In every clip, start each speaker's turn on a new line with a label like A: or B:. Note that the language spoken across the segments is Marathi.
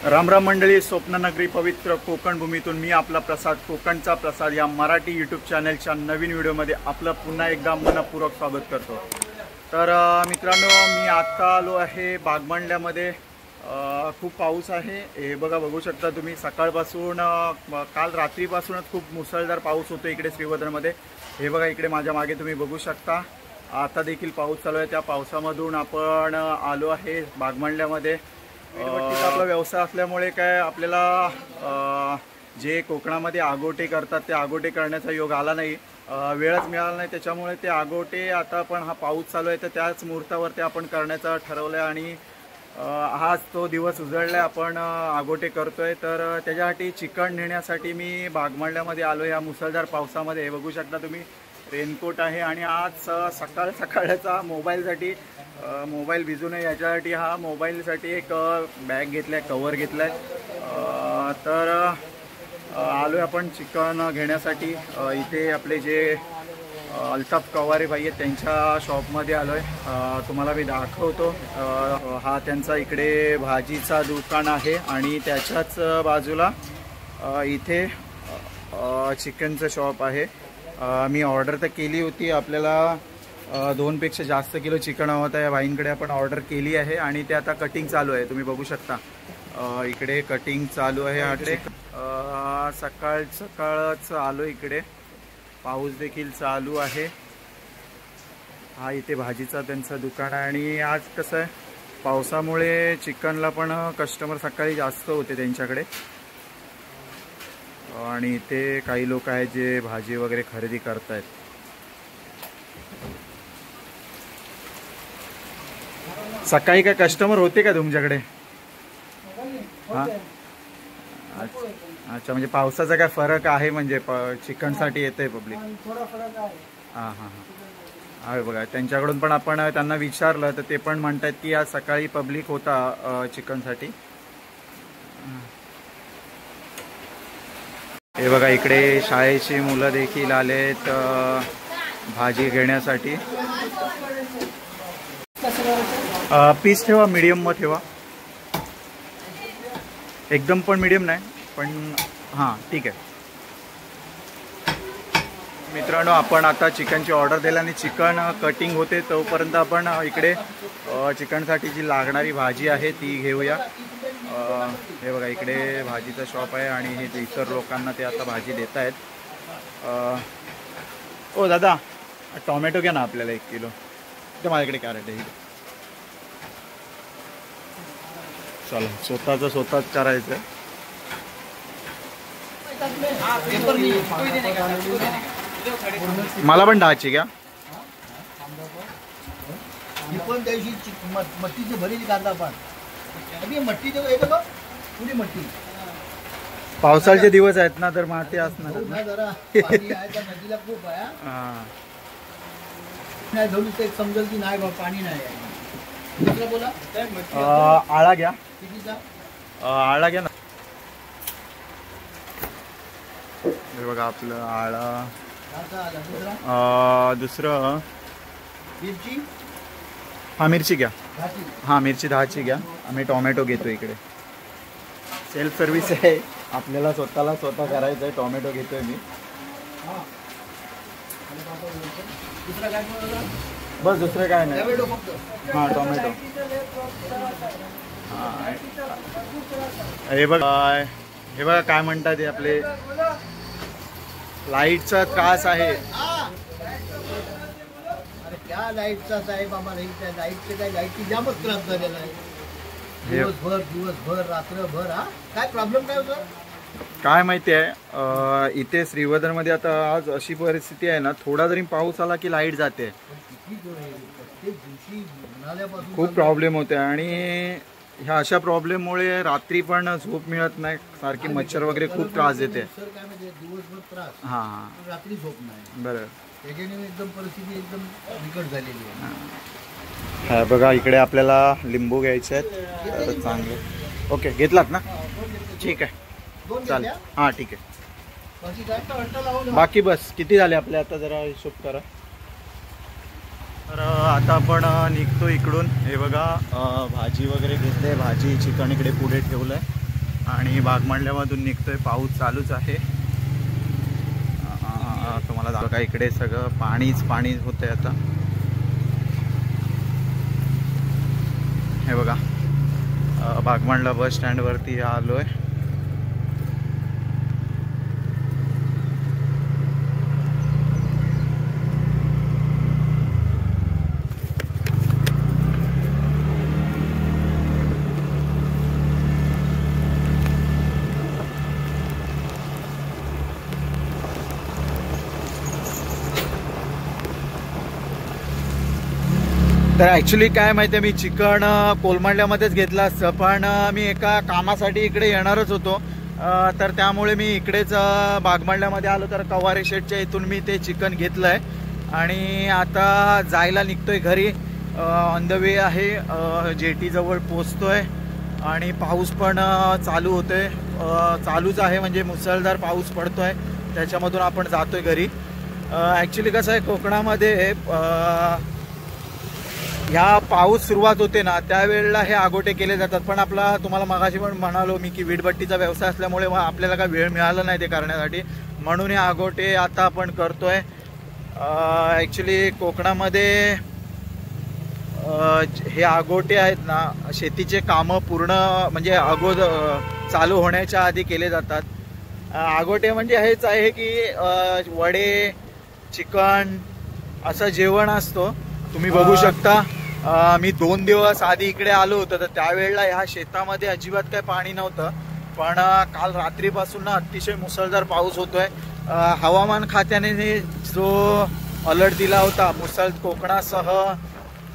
A: राम राम मंडळी, स्वप्ननगरी पवित्र कोकण भूमीतून मी आपला प्रसाद, कोकणचा प्रसाद या मराठी यूट्यूब चॅनलच्या नवीन व्हिडिओमध्ये आपलं पुन्हा एकदा मनपूर्वक स्वागत करतो। तर मित्रांनो, मी आता आलो आहे बागमंडल्यामध्ये। खूप पाऊस आहे, हे बघू शकता तुम्ही। सकाळपासून काल रात्रीपासूनच खूप मुसळधार पाऊस होतो इकडे श्रीवर्धनमध्ये। हे बघा, इकडे माझ्या मागे तुम्ही बघू शकता, आता देखील पाऊस चालू आहे। त्या पावसामधून आपण आलो आहे बागमंडल्यामध्ये। आपला व्यवसाय असल्यामुळे काय आपल्याला जे कोकणामध्ये आगोटे करतात ते आगोटे करण्याचा योग आला नाही, वेळच मिळाला नाही। त्याच्यामुळे ते आगोटे आता पण हा पाऊस चालू आहे तर त्याच मुहूर्तावरती आपण करण्याचा ठरवलं आहे आणि आज तो दिवस उजळला, आपण आगोटे करतोय। तर त्याच्यासाठी चिकन नेण्यासाठी मी बागमंडल्यामध्ये आलो या मुसळधार पावसामध्ये। हे बघू शकता तुम्ही, रेनकोट आहे आणि आज सकाळ सकाळचा मोबाईल भिजू नये याच्यासाठी हा मोबाईलसाठी एक बॅग घेतलाय, कवर घेतलाय। तर आलोय आपण चिकन घेण्यासाठी। इथे आपले जे अल्ताफ कवारे भाई आहेत त्यांच्या शॉपमध्ये आलोय, तुम्हाला मी दाखवतो। हा त्यांचा इकडे भाजीचा दुकान आहे आणि त्याच्याच बाजूला इथे चिकनचं शॉप आहे। मी ऑर्डर तर केली होती, आपल्याला 2 पेक्षा जास्त किलो चिकन हवं होतं। या भाईंकडे आपण ऑर्डर केली आहे आणि ते आता कटिंग चालू आहे, तुम्ही बघू शकता। इकडे कटिंग चालू आहे। इकडे सकाळच आलो, इकडे पाऊस देखील चालू आहे। हा इथे भाजीचा त्यांचं दुकान आहे आणि आज कसं आहे, पावसामुळे चिकनला पण कस्टमर सकाळी जास्त होते त्यांच्याकडे। आणि इथे काही लोक आहेत जे भाजी वगैरे खरेदी करतायत। सकाळी काय कस्टमर होते का तुमच्याकडे? हां, अच्छा, म्हणजे पावसाचा काय फरक आहे, म्हणजे चिकनसाठी येतंय पब्लिक? हां हां हां, आहे बघा। त्यांच्याकडून पण आपण त्यांना विचारलं तर ते पण म्हणतात की आज सकाळी पब्लिक होता चिकनसाठी। हे बघा, इकडे शाळेची मुलं देखील आलेत भाजी घेण्यासाठी। पीस ठेवा, मीडियम मग ठेवा, एकदम पण मीडियम नाही, पण हां ठीक आहे। मित्रांनो, आपण आता चिकनची ऑर्डर दिली आणि चिकन कटिंग होते तोपर्यंत आपण इकडे चिकनसाठी जी लागणारी भाजी आहे ती घेऊया। हे बघा, इकडे भाजीचा शॉप आहे आणि हे इतर लोकांना ते आता भाजी देत आहेत। ओ दादा, टोमॅटो घ्या ना आपल्याला 1 किलो। तर माझ्याकडे कॅरेट आहे, चला स्वतःच करायचं। मला पण 10ची घ्या।
B: मट्टीची भरीची कांदा पण
A: पावसाचे दिवस आहेत ना, तर माती असणार
B: नदीला खूप आहे। नाही धरून ते समजेल की नाही बाबा पाणी नाही आहे। बोला,
A: आळा घ्या,
B: कितीचा
A: आळा घ्या ना। हे बघा आपलं आळा। दुसरं
B: मिरची,
A: हा मिरची घ्या। हां, मिरची 10ची घ्या। आम्ही टोमॅटो घेतो, इकडे सेल्फ सर्व्हिस आहे, आपल्याला स्वतः करायचं आहे। टोमॅटो घेतोय मी, बस दुसरं काय नाही। हां, टोमॅटो। हां, हे बघा काय म्हणतात ते, आपले लाईटचा त्रास आहे।
B: क्या लाईटचा साहेब, आम्हाला लाईटचे काय, लाईटची जामच त्रास झालेला आहे। दिवसभर रात्रभर। हा, काय प्रॉब्लेम काय होतं
A: काय माहिती आहे, इथे श्रीवर्धनमध्ये आता आज अशी परिस्थिती आहे ना, थोडा जरी पाऊस आला की लाईट जाते। खूप प्रॉब्लेम होते आणि ह्या अशा प्रॉब्लेममुळे रात्री पण झोप मिळत नाही, सारखी मच्छर वगैरे खूप त्रास देते।
B: दिवसभर त्रास,
A: हां,
B: रात्री झोप नाही,
A: बरं।
B: त्याच्याने एकदम परिस्थिती एकदम बिकट झालेली आहे।
A: हा बघा, इकडे आपल्याला लिंबू घ्यायचे आहेत, चांगले। ओके, घेतलात ना? ठीक आहे, चालेल। हां ठीक आहे, बाकी बस किती झाले आपले आता जरा हिशोब करा। तर आता आपण निघतो इकडून। हे बघा, भाजी वगैरे घेतले, भाजी चिकन इकडे पुढे ठेवलं आहे। आणि बागमांडल्यामधून निघतोय, पाऊस चालूच आहे. तुम्हाला दाखवतो का इकडे सगळं पाणी होतंय आता. हे बघा बागमांडला बस स्टँडवरती आलोय. तर ॲक्च्युली काय माहिती आहे, मी चिकन कोलमांडल्यामध्येच घेतलं असतं, पण मी एका कामासाठी इकडे येणारच होतो. तर त्यामुळे मी इकडेच बागमांडल्यामध्ये आलो. तर कवारे शेटच्या इथून मी ते चिकन घेतलं आहे आणि आता जायला निघतोय घरी. ऑन द वे आहे, जेटीजवळ पोचतोय आणि पाऊस पण चालू होतोय, चालूच आहे म्हणजे मुसळधार पाऊस पडतोय. त्याच्यामधून आपण जातोय घरी. ॲक्च्युली कसं आहे, कोकणामध्ये ह्या पाऊस सुरुवात होते ना त्यावेळेला हे आगोटे केले जातात. पण आपला तुम्हाला मगाशी पण म्हणालो मी की वीटभट्टीचा व्यवसाय असल्यामुळे आपल्याला काय वेळ मिळाला नाही ते करण्यासाठी, म्हणून हे आगोटे आता आपण करतोय. ॲक्च्युली कोकणामध्ये हे आगोटे आहेत ना, शेतीचे कामं पूर्ण म्हणजे अगोदर चालू होण्याच्या आधी केले जातात. आगोटे म्हणजे हेच आहे की वडे, चिकन असं जेवण असतो. तुम्ही बघू शकता, मी 2 दिवस आधी इकडे आलो होतो, तर त्यावेळेला ह्या शेतामध्ये अजिबात काही पाणी नव्हतं. पण काल रात्रीपासून ना अतिशय मुसळधार पाऊस होतोय. हवामान खात्याने जो अलर्ट दिला होता, कोकणासह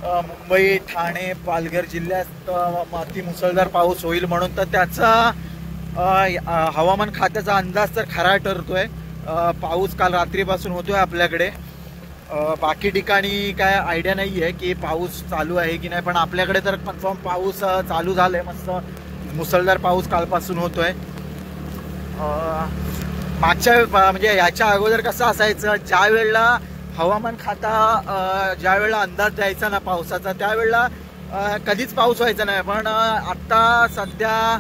A: मुंबई, ठाणे, पालघर जिल्ह्यात अति मुसळधार पाऊस होईल म्हणून, तर त्याचा हवामान खात्याचा अंदाज तर खरा ठरतोय. पाऊस काल रात्रीपासून होतोय आपल्याकडे. बाकी ठिकाणी काय आयडिया नाही आहे की पाऊस चालू आहे की नाही, पण आपल्याकडे तर कन्फर्म पाऊस चालू झालाय. मस्त मुसळधार पाऊस कालपासून होतोय. मागच्या म्हणजे याच्या अगोदर कसं असायचं, ज्या वेळेला हवामान खाता ज्या वेळेला अंदाज द्यायचा ना पावसाचा, त्यावेळेला कधीच पाऊस व्हायचा नाही. पण आता सध्या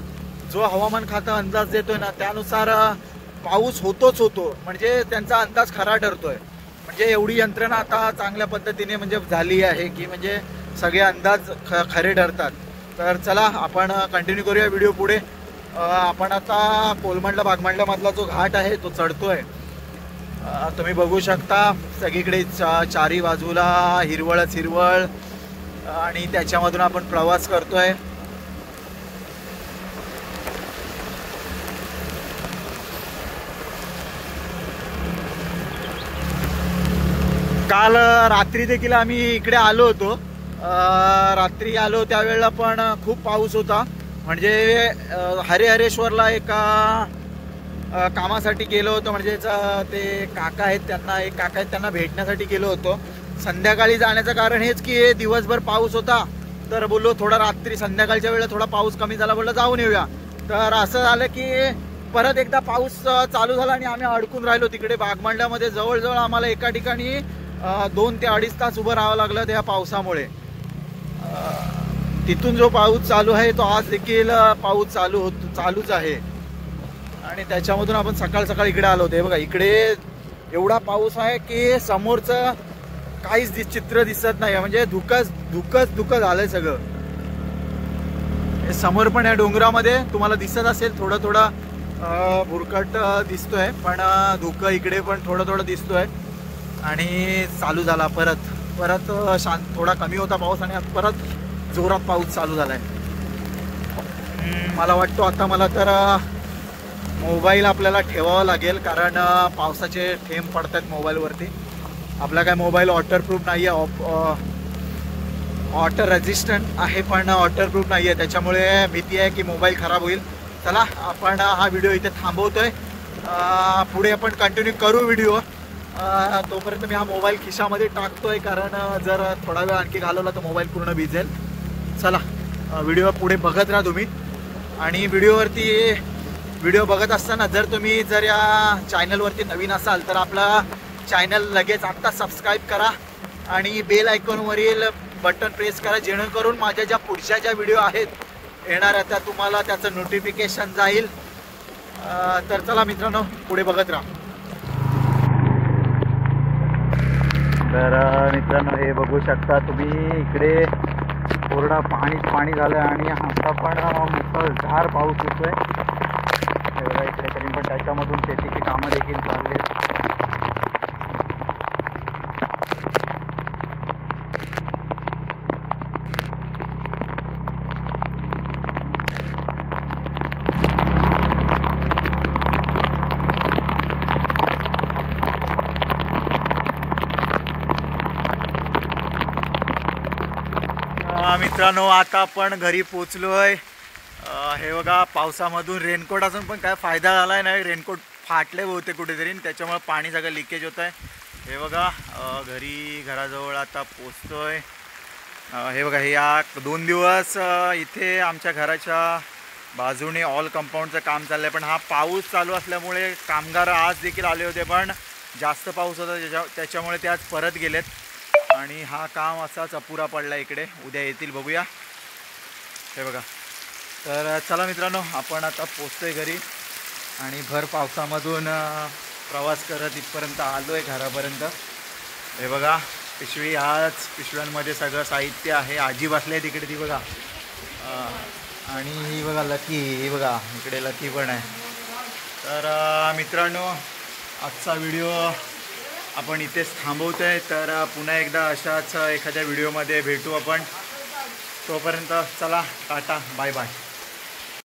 A: जो हवामान खाता अंदाज देतोय ना त्यानुसार पाऊस होतोच होतो, म्हणजे त्यांचा अंदाज खरा ठरतोय. म्हणजे एवढी यंत्रणा आता चांगल्या पद्धतीने म्हणजे झाली आहे की म्हणजे सगळे अंदाज खरे ठरतात. तर चला आपण कंटिन्यू करूया व्हिडिओ पुढे. आपण आता कोलमांडला बागमांडल्यामधला जो घाट आहे तो चढतोय. तुम्ही बघू शकता सगळीकडे चारी बाजूला हिरवळच हिरवळ आणि त्याच्यामधून आपण प्रवास करतोय. काल रात्री देखील आम्ही इकडे आलो होतो. रात्री आलो त्यावेळेला पण खूप पाऊस होता. म्हणजे हरिहरेश्वरला एका कामासाठी गेलो होतो, म्हणजे ते काका आहेत त्यांना भेटण्यासाठी गेलो होतो. संध्याकाळी जाण्याचं कारण हेच की दिवसभर पाऊस होता, तर बोललो थोडा रात्री संध्याकाळच्या वेळेला थोडा पाऊस कमी झाला, बोललो जाऊन येऊया. तर असं झालं की परत एकदा पाऊस चालू झाला आणि आम्ही अडकून राहिलो तिकडे बागमांडल्यामध्ये. जवळजवळ आम्हाला एका ठिकाणी 2 ते 2.5 तास उभं राहावं लागलं त्या पावसामुळे. तिथून जो पाऊस चालू आहे तो आज देखील पाऊस चालूच आहे. आणि त्याच्यामधून आपण सकाळ सकाळ इकडे आलो होते. बघा इकडे एवढा पाऊस आहे की समोरचं काहीच चित्र दिसत नाही, म्हणजे धुकच झालंय सगळं. समोर पण या डोंगरामध्ये तुम्हाला दिसत असेल थोडं भुरकट दिसतोय, पण धुकं इकडे पण थोडं दिसतोय. आणि चालू झाला परत शांत, थोडा कमी होता पाऊस आणि परत जोरात पाऊस चालू झालाय. मला वाटतो आता मला तर मोबाईल आपल्याला ठेवावा लागेल, कारण पावसाचे थेंब पडतात मोबाईलवरती. आपला काय मोबाईल वॉटरप्रूफ नाही आहे, वॉटर रेजिस्टंट आहे पण वॉटरप्रूफ नाही आहे, त्याच्यामुळे भीती आहे की मोबाईल खराब होईल. चला आपण हा व्हिडिओ इथे थांबवतोय. पुढे आपण कंटिन्यू करू व्हिडिओ. तोपर्यंत मी हा मोबाईल खिशामध्ये टाकतोय, कारण जर थोडा वेळ आणखी घालवला तर मोबाईल पूर्ण भिजेल. चला व्हिडिओ पुढे बघत राहा तुम्ही. आणि व्हिडिओ बघत असताना जर या चॅनलवरती नवीन असाल तर आपला चॅनल लगेच आत्ता सबस्क्राईब करा आणि बेल आयकॉनवरील बटन प्रेस करा, जेणेकरून माझ्या ज्या पुढच्या व्हिडिओ आहेत येणार आता तुम्हाला त्याचं नोटिफिकेशन जाईल. तर चला मित्रांनो पुढे बघत राहा. तर मित्रांनो हे बघू शकता तुम्ही, इकडे पूर्ण पाणी झालं आणि आता पण मुसळधार पाऊस होतोय. एवढा इकडे तरी पण त्याच्यामधून शेतीची कामं देखील चालली. मित्रांनो आता आपण घरी पोचलोय. हे बघा पावसामधून रेनकोट असून पण काय फायदा झालाय नाही. रेनकोट फाटले बहुतेक कुठेतरी, त्याच्यामुळे पाणी सगळं लिकेज होत आहे. हे बघा घराजवळ आता पोचतोय. हे बघा हे या 2 दिवस इथे आमच्या घराच्या बाजूने ऑल कंपाऊंडचं काम चाललं आहे. पण हा पाऊस चालू असल्यामुळे कामगार आज देखील आले होते, पण जास्त पाऊस होता त्याच्यामुळे ते आज परत गेलेत आणि हा काम असाच अपुरा पडला. इकडे उद्या येतील, बघूया. हे बघा. तर चला मित्रांनो आपण आता पोचतोय घरी आणि भर पावसामधून प्रवास करत इथपर्यंत आलो आहे घरापर्यंत. हे बघा पिशवी, आज पिशव्यांमध्ये सगळं साहित्य आहे. आजी बसले आहे तिकडे ती बघा. आणि ही बघा लकी, ही बघा इकडे लकी पण आहे. तर मित्रांनो आजचा व्हिडिओ आपण इथेच थांबवतो आहे. तर पुन्हा एकदा अशाच एखाद्या व्हिडिओमध्ये भेटू आपण. तोपर्यंत चला टाटा बाय बाय.